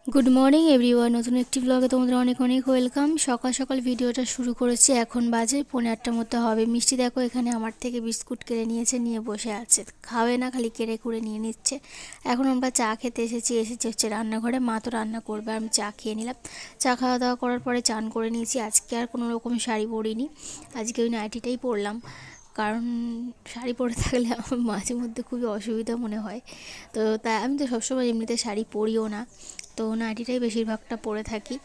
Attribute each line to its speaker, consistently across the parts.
Speaker 1: Good morning everyone, নতুন একটি ব্লগে তোমাদের অনেক অনেক ওয়েলকাম। সকাল সকাল ভিডিওটা শুরু করেছি, এখন বাজে 8:45 মতো হবে। মিষ্টি দেখো এখানে আমার থেকে বিস্কুট কেড়ে নিয়েছে, নিয়ে বসে আছে, খাবে না, খালি কেড়ে কুড়ে নিয়ে নিচ্ছে। এখন আমরা চা খেতে এসেছি হচ্ছে রান্নাঘরে, মা তো রান্না করবে, আমি চা খেয়ে নিলাম। চা খাওয়া দাওয়া করার পরে চান করে নিয়েছি। আজকে আর কোনো রকম শাড়ি পরিনি, আজকে ওই নাইটিটাই পরলাম, কারণ শাড়ি পরে থাকলে আমার মাঝে মধ্যে খুবই অসুবিধা মনে হয়। তো তাই আমি তো সবসময় এমনিতে শাড়ি পরিও না, তো নাইটিটাই বেশিরভাগটা পরে থাকি।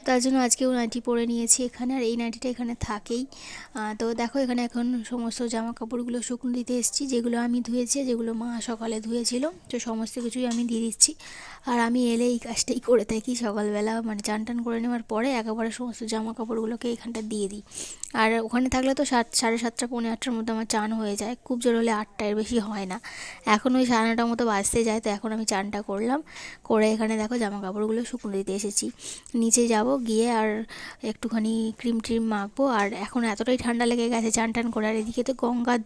Speaker 1: তার জন্য আজকেও নাইটি পরে নিয়েছি এখানে, আর এই নাইটিটা এখানে থাকেই। তো দেখো এখানে এখন সমস্ত জামা কাপড়গুলো শুকনো দিতে এসেছি, যেগুলো আমি ধুয়েছি, যেগুলো মা সকালে ধুয়েছিল, তো সমস্ত কিছুই আমি দিয়ে দিচ্ছি। আর আমি এলে এই কাজটাই করে থাকি সকালবেলা, মানে চান টান করে নেওয়ার পরে একেবারে সমস্ত জামা কাপড়গুলোকে এখানটা দিয়ে দিই। আর ওখানে থাকলে তো 7, 7:30, 8:45 মধ্যে আমার চান হয়ে যায়, খুব জোর হলে 8টার বেশি হয় না। এখন ওই 9:30 মতো বাজতে যায়, তো এখন আমি চানটা করলাম, করে এখানে দেখো জামা কাপড়গুলো শুকনো দিতে এসেছি। নিচে যাব, গিয়ে আর একটুখানি ক্রিম ট্রিম মাখবো। আর এখন এতটাই ঠান্ডা লেগে গেছে চান টান করে, আর এদিকে তো গঙ্গার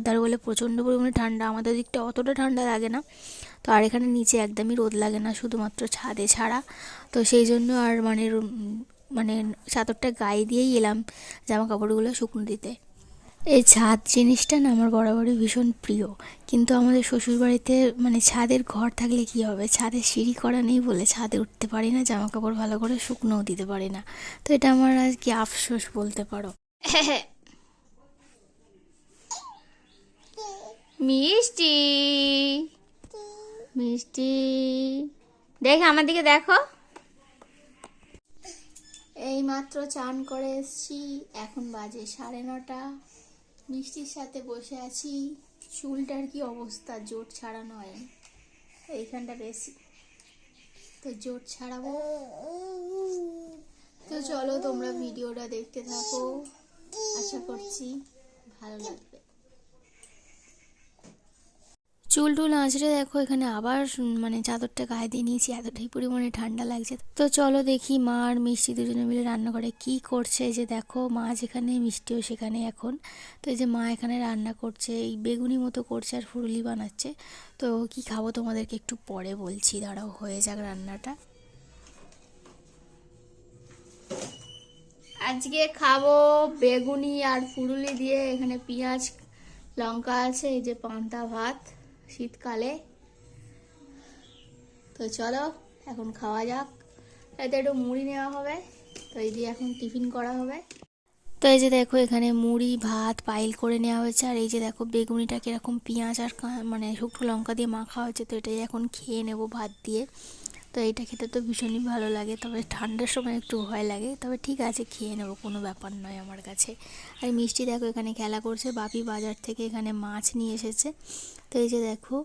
Speaker 1: ধার বলে প্রচণ্ড পরিমাণে ঠান্ডা, আমাদের দিকটা অতটা ঠান্ডা লাগে না। তো আর এখানে নিচে একদমই রোদ লাগে না, শুধুমাত্র ছাদে ছাড়া। তো সেই জন্য আর মানে চাদরটা গায়ে দিয়েই এলাম জামা কাপড়গুলো শুকনো দিতে। এই ছাদ জিনিসটা না আমার বরাবরই ভীষণ প্রিয়, কিন্তু আমাদের শ্বশুরবাড়িতে মানে ছাদের ঘর থাকলে কি হবে, ছাদের সিঁড়ি করা নেই বলে ছাদে উঠতে পারি না, জামা কাপড় ভালো করে শুকনোও দিতে পারি না। তো এটা আমার আর কি আফসোস বলতে পারো। মিষ্টি, মিষ্টি, দেখ আমার দিকে দেখো। এই মাত্র চান করে এসছি, এখন বাজে 9:30। মিষ্টির সাথে বসে আছি, চুলটার কি অবস্থা, জোট ছাড়ানো হয়নি, এইখানটা বেশি, তো জোট ছাড়াবো। তো চলো তোমরা ভিডিওটা দেখতে থাকো, আশা করছি ভালো লাগবে। চুল টুল আঁচড়ে দেখো এখানে আবার মানে চাদরটা গায়ে দিয়ে নিয়েছি, এতটাই পরিমাণে ঠান্ডা লাগছে। তো চলো দেখি মা আর মিষ্টি দুজনে মিলে রান্নাঘরে কি করছে। এই যে দেখো মা যেখানে, মিষ্টিও সেখানে এখন। তো এই যে মা এখানে রান্না করছে, এই বেগুনি মতো করছে আর ফুরুলি বানাচ্ছে। তো কি খাবো তোমাদেরকে একটু পরে বলছি, দাঁড়াও হয়ে যাক রান্নাটা। আজকে খাবো বেগুনি আর ফুরুলি দিয়ে, এখানে পেঁয়াজ লঙ্কা আছে, এই যে পান্তা ভাত শীতকালে। তো চলো এখন খাওয়া যাক। এতে একটু মুড়ি নেওয়া হবে, তো এই দিয়ে এখন টিফিন করা হবে। তো এই যে দেখো এখানে মুড়ি ভাত পাইল করে নেওয়া হয়েছে, আর এই যে দেখো বেগুনিটা কিরকম পেঁয়াজ আর মানে শুকনো লঙ্কা দিয়ে মাখা হয়েছে, তো এটাই এখন খেয়ে নেব ভাত দিয়ে। তো এইটা খেতে তো ভীষণই ভালো লাগে, তবে ঠান্ডার সময় একটু ভয় লাগে, তবে ঠিক আছে খেয়ে নেবো, কোনো ব্যাপার নয় আমার কাছে। আর মিষ্টি দেখো এখানে খেলা করছে, বাপি বাজার থেকে এখানে মাছ নিয়ে এসেছে। তো এই যে দেখো,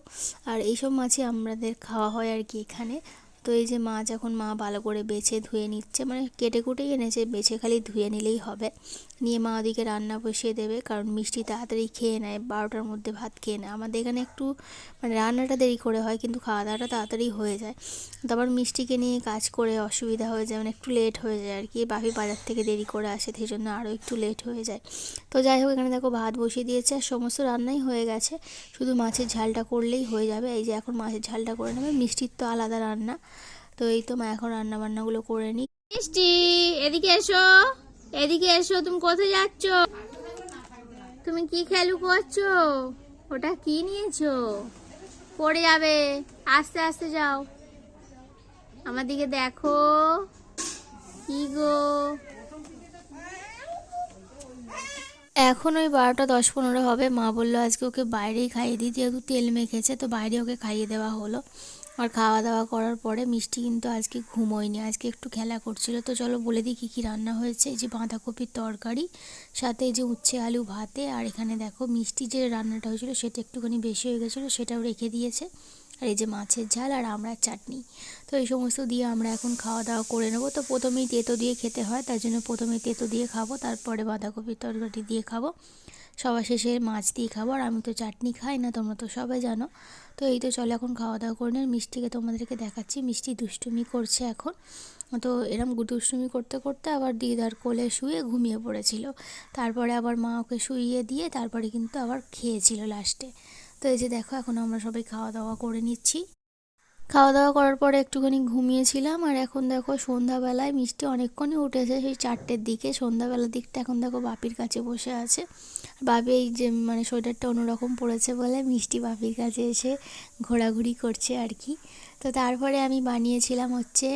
Speaker 1: আর এইসব মাছই আমাদের খাওয়া হয় আর কি এখানে। তো এই যে মাছ এখন মা ভালো করে বেছে ধুয়ে নিচ্ছে, মানে কেটে কুটেই এনেছে, বেছে খালি ধুয়ে নিলেই হবে। নিয়ে মা ওদিকে রান্না বসিয়ে দেবে, কারণ মিষ্টি তাড়াতাড়ি খেয়ে নেয়, 12টার মধ্যে ভাত খেয়ে নেয়। আমাদের এখানে একটু মানে রান্নাটা দেরি করে হয়, কিন্তু খাওয়া দাওয়াটা তাড়াতাড়ি হয়ে যায়। তারপর মিষ্টিকে নিয়ে কাজ করে অসুবিধা হয়ে যায়, মানে একটু লেট হয়ে যায় আর কি, বাপি বাজার থেকে দেরি করে আসে, সেই জন্য আরও একটু লেট হয়ে যায়। তো যাই হোক এখানে দেখো ভাত বসিয়ে দিয়েছে, আর সমস্ত রান্নাই হয়ে গেছে, শুধু মাছের ঝালটা করলেই হয়ে যাবে। এই যে এখন মাছের ঝালটা করে নেবে, মিষ্টির তো আলাদা রান্না। তো এই তো মা এখন রান্না বান্নাগুলো করে নিই। মিষ্টি, এদিকে এসো, এদিকে এসো, তুমি কোথায় যাচ্ছ? তুমি কি খেলু করছো? ওটা কি নিয়েছো? পড়ে যাবে, আস্তে আস্তে যাও, আমার দিকে দেখো। কি গো, এখন ওই 12টা 10-15 হবে। মা বললো আজকে ওকে বাইরেই খাইয়ে দিই, যেহেতু তেল মেখেছে, তো বাইরে ওকে খাইয়ে দেওয়া হলো। আর খাওয়া দাওয়া করার পরে মিষ্টি কিন্তু আজকে ঘুমোয়নি, আজকে একটু খেলা করছিল। তো চলো বলে দিই কী কী রান্না হয়েছে। এই যে বাঁধাকপির তরকারি, সাথে এই যে উচ্ছে আলু ভাতে, আর এখানে দেখো মিষ্টি যে রান্নাটা হয়েছিল সেটা একটুখানি বেশি হয়ে গেছিলো, সেটাও রেখে দিয়েছে। আর এই যে মাছের ঝাল আর আমড়ার চাটনি। তো এই সমস্ত দিয়ে আমরা এখন খাওয়া দাওয়া করে নেবো। তো প্রথমেই তেতো দিয়ে খেতে হয়, তার জন্য প্রথমে তেতো দিয়ে খাবো, তারপরে বাঁধাকপির তরকারি দিয়ে খাবো, সবার শেষে মাছ দিয়ে খাবো। আর আমি তো চাটনি খাই না, তোমরা তো সবাই জানো। তো এই তো চলো এখন খাওয়া দাওয়া করে নিই। মিষ্টিকে তোমাদেরকে দেখাচ্ছি, মিষ্টি দুষ্টুমি করছে এখন। তো এরম দুষ্টুমি করতে করতে আবার দিদার কোলে শুয়ে ঘুমিয়ে পড়েছিল, তারপরে আবার মা ওকে শুইয়ে দিয়ে তারপরে কিন্তু আবার খেয়েছিল লাস্টে। তো এই যে দেখো এখন আমরা সবাই খাওয়া দাওয়া করে নিচ্ছি। খাওয়া দাওয়া করার পরে একটুখানি ঘুমিয়েছিলাম। আর এখন দেখো সন্ধ্যাবেলায় মিষ্টি অনেকক্ষণই উঠেছে, সেই 4টের দিকে, সন্ধ্যাবেলার দিকটা। এখন দেখো বাপির কাছে বসে আছে। বাপি এই যে মানে সোয়েটারটা অন্যরকম পড়েছে বলে মিষ্টি বাপির কাছে এসে ঘোরাঘুরি করছে আর কি। তো তারপরে আমি বানিয়েছিলাম হচ্ছে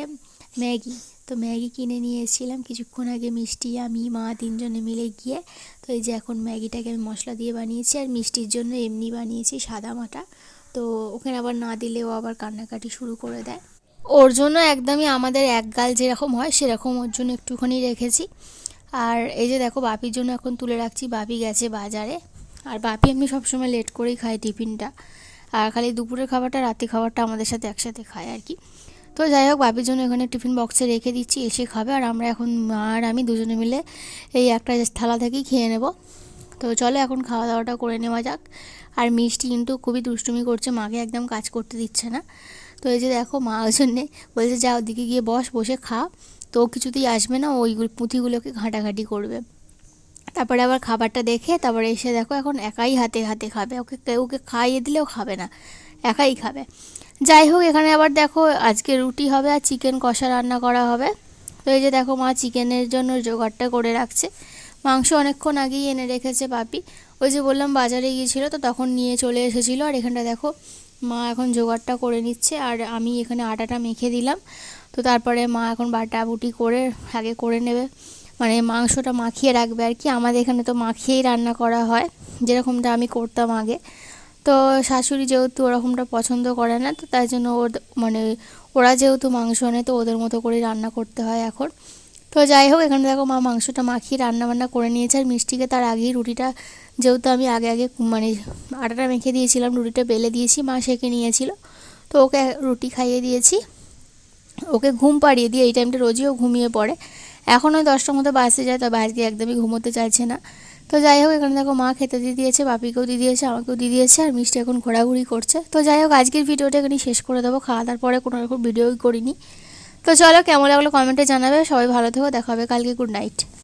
Speaker 1: ম্যাগি। তো ম্যাগি কিনে নিয়ে এসেছিলাম কিছুক্ষণ আগে, মিষ্টি আমি মা 3জনে মিলে গিয়ে। তো এই যে এখন ম্যাগিটাকে আমি মশলা দিয়ে বানিয়েছি, আর মিষ্টির জন্য এমনি বানিয়েছি সাদা মাটা। তো ওখানে আবার না দিলেও আবার কান্নাকাটি শুরু করে দেয়। ওর জন্য একদমই আমাদের এক গাল যেরকম হয় সেরকম ওর জন্য একটুখানি রেখেছি। আর এই যে দেখো বাপির জন্য এখন তুলে রাখছি, বাপি গেছে বাজারে। আর বাপি এমনি সবসময় লেট করেই খায় টিফিনটা, আর খালি দুপুরের খাবারটা রাতে খাবারটা আমাদের সাথে একসাথে খায় আর কি। তো যাই হোক বাপির জন্য এখানে টিফিন বক্সে রেখে দিচ্ছি, এসে খাবে। আর আমরা এখন মা আর আমি দুজনে মিলে এই একটা থালা থেকেই খেয়ে নেব। তো চলো এখন খাওয়া দাওয়াটা করে নেওয়া যাক। আর মিষ্টি কিন্তু খুবই দুষ্টুমি করছে, মাকে একদম কাজ করতে দিচ্ছে না। তো এই যে দেখো মা ওই জন্যে বলছে যা ওদিকে গিয়ে বসে খা। তো ও কিছুতেই আসবে না, ওইগুলো পুঁথিগুলোকে ঘাঁটাঘাঁটি করবে। তারপরে আবার খাবারটা দেখে তারপরে এসে দেখো এখন একাই হাতে হাতে খাবে, ওকে খাইয়ে দিলেও খাবে না, একাই খাবে। যাই হোক এখানে আবার দেখো আজকে রুটি হবে আর চিকেন কষা রান্না করা হবে। তো এই যে দেখো মা চিকেনের জন্য জোগাড়টা করে রাখছে। মাংস অনেকক্ষণ আগেই এনে রেখেছে বাপি, ওই যে বললাম বাজারে গিয়েছিলো তো তখন নিয়ে চলে এসেছিলো। আর এখানটা দেখো মা এখন জোগাড়টা করে নিচ্ছে, আর আমি এখানে আটাটা মেখে দিলাম। তো তারপরে মা এখন বাটাবুটি করে আগে করে নেবে, মানে মাংসটা মাখিয়ে রাখবে আর কি। আমাদের এখানে তো মাখিয়েই রান্না করা হয়, যেরকমটা আমি করতাম আগে। তো শাশুড়ি যেহেতু ওরকমটা পছন্দ করে না, তো তাই জন্য মানে ওরা যেহেতু মাংস আনে তো ওদের মতো করেই রান্না করতে হয় এখন। তো যাই হোক এখানে দেখো মা মাংসটা মাখিয়ে রান্নাবান্না করে নিয়েছে। আর মিষ্টিকে তার আগেই রুটিটা, যেহেতু আমি আগে আগে মানে আটাটা মেখে দিয়েছিলাম, রুটিটা বেলে দিয়েছি, মা সেঁকে নিয়েছিল। তো ওকে রুটি খাইয়ে দিয়েছি, ওকে ঘুম পাড়িয়ে দিয়ে এই টাইমটা রোজই ও ঘুমিয়ে পড়ে। এখন ওই 10টার মতো বাজতে যায়, তবে আজকে একদমই ঘুমোতে চাইছে না। তো যাই হোক এখানে দেখো মা খেতে দিয়ে দিয়েছে, বাপিকেও দিয়ে দিয়েছে, আমাকেও দিয়ে দিয়েছে, আর মিষ্টি এখন ঘোরাঘুরি করছে। তো যাই হোক আজকের ভিডিওটা এখানে শেষ করে দেবো, খাওয়া দাওয়ার পরে কোনো রকম ভিডিওই করিনি। তো চলো কেমন লাগলো কমেন্টে জানাবে, সবাই ভালো থেকো, দেখা হবে কালকে, গুড নাইট।